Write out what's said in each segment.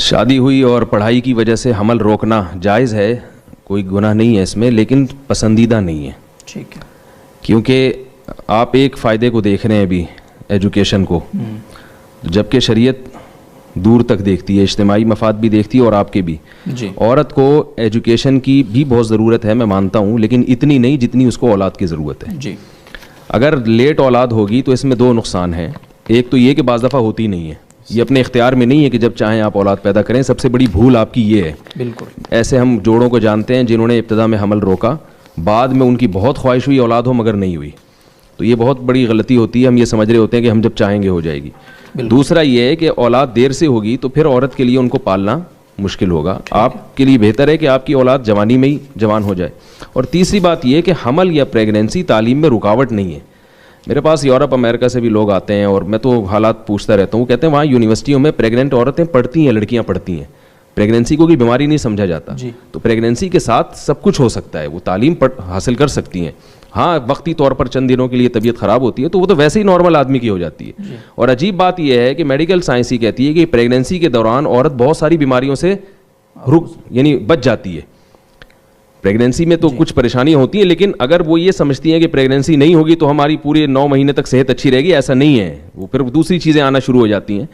شادی ہوئی اور پڑھائی کی وجہ سے حمل روکنا جائز ہے, کوئی گناہ نہیں ہے اس میں, لیکن پسندیدہ نہیں ہے. ٹھیک ہے. کیونکہ آپ ایک فائدے کو دیکھ رہے ہیں ابھی, ایجوکیشن کو, جبکہ شریعت دور تک دیکھتی ہے, اجتماعی مفاد بھی دیکھتی ہے اور آپ کے بھی. جی. عورت کو ایجوکیشن کی بھی بہت ضرورت ہے, میں مانتا ہوں, لیکن اتنی نہیں جتنی اس کو اولاد کی ضرورت ہے. جی. اگر لیٹ اولاد ہوگی تو اس میں دو نقصان ہیں. ایک تو یہ کہ بعض دفعہ ہوتی نہیں ہے, یہ اپنے اختیار میں نہیں ہے کہ جب چاہیں آپ اولاد پیدا کریں. سب سے بڑی بھول آپ کی یہ ہے. بالکل. ایسے ہم جوڑوں کو جانتے ہیں جنہوں نے ابتدا میں حمل روکا, بعد میں ان کی بہت خواہش ہوئی اولاد ہو مگر نہیں ہوئی. تو یہ بہت بڑی غلطی ہوتی ہے. ہم یہ سمجھ رہے ہوتے ہیں کہ ہم جب چاہیں گے ہو جائے گی. دوسرا یہ ہے کہ اولاد دیر سے ہوگی تو پھر عورت کے لیے ان کو پالنا مشکل ہوگا. آپ کے لیے بہتر ہے کہ آپ کی اولاد جوانی میں ہی جوان ہو جائے. اور تیسری بات یہ ہے کہ حمل یا پریگنینسی تعلیم میں رکاوٹ نہیں ہے. میرے پاس یورپ امریکہ سے بھی لوگ آتے ہیں اور میں تو حالات پوچھتا رہتا ہوں. کہتے ہیں وہاں یونیورسٹیوں میں پریگننٹ عورتیں پڑھتی ہیں, لڑکیاں پڑھتی ہیں. پریگنینسی کو کوئی بیماری نہیں سمجھا جاتا. تو پریگنینسی کے ساتھ سب کچھ ہو سکتا ہے, وہ تعلیم حاصل کر سکتی ہیں. ہاں وقتی طور پر چند دنوں کے لیے طبیعت خراب ہوتی ہے تو وہ تو ویسے ہی نارمل آدمی کی ہو جاتی ہے. اور عجیب بات یہ ہے کہ میڈیکل سائنس ہی کہتی ہے کہ پریگنینسی کے دوران عورت بہت ساری بیماریوں سے یعنی بچ جاتی ہے. پریگنینسی میں تو کچھ پریشانیاں ہوتی ہیں, لیکن اگر وہ یہ سمجھتی ہیں کہ پریگنینسی نہیں ہوگی تو ہماری پورے 9 مہینے تک صحت اچھی رہے گی, ایسا نہیں ہے. وہ پھر دوسری چیزیں آنا شروع ہو جاتی ہیں.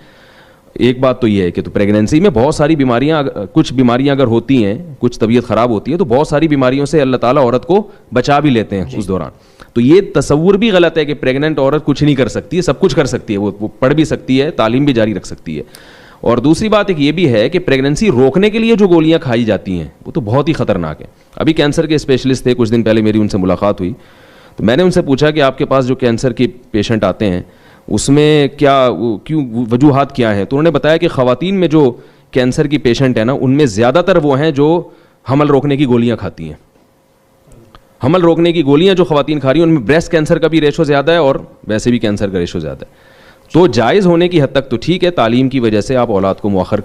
ایک بات تو یہ ہے کہ تو پریگنینسی میں بہت ساری بیماریاں, کچھ بیماریاں اگر ہوتی ہیں, کچھ طبیعت خراب ہوتی ہے تو بہت ساری بیماریوں سے اللہ تعالیٰ عورت کو بچا بھی لیتے ہیں اس دوران. تو یہ تصور بھی غلط ہے کہ پریگننٹ عورت کچھ نہیں کر سکتی ہے. سب کچھ کر سکتی ہے, وہ پڑھ بھی سکتی ہے, تعلیم بھی جاری رکھ سکتی ہے. اور دوسری بات ایک یہ بھی ہے کہ پریگننسی روکنے کے لیے جو گولیاں کھائی جاتی ہیں وہ تو بہت ہی خطرناک ہیں. ابھی کینسر کے اسپیشلسٹ تھے, کچھ دن پہلے میری ان سے ملاقات ہوئی تو میں نے ان سے پوچھا کہ آپ کے پاس جو کینسر کے پیشنٹ آتے ہیں اس میں کیوں وجوہات کیا ہیں. تو انہوں نے بتایا کہ خواتین میں جو کینسر کی پیشنٹ ہیں نا, ان میں زیادہ تر وہ ہیں جو حمل روکنے کی گولیاں کھاتی ہیں. حمل روکنے کی گولیاں جو خواتین کھا رہی ہیں ان میں بریسٹ کینسر کا بھی ریشو زیادہ ہے اور ویسے بھی کینسر کا ریشو زیادہ ہے. تو جائز ہونے کی حد تک تو ٹھیک ہے, تعلیم کی وجہ سے آپ اولاد کو مؤخر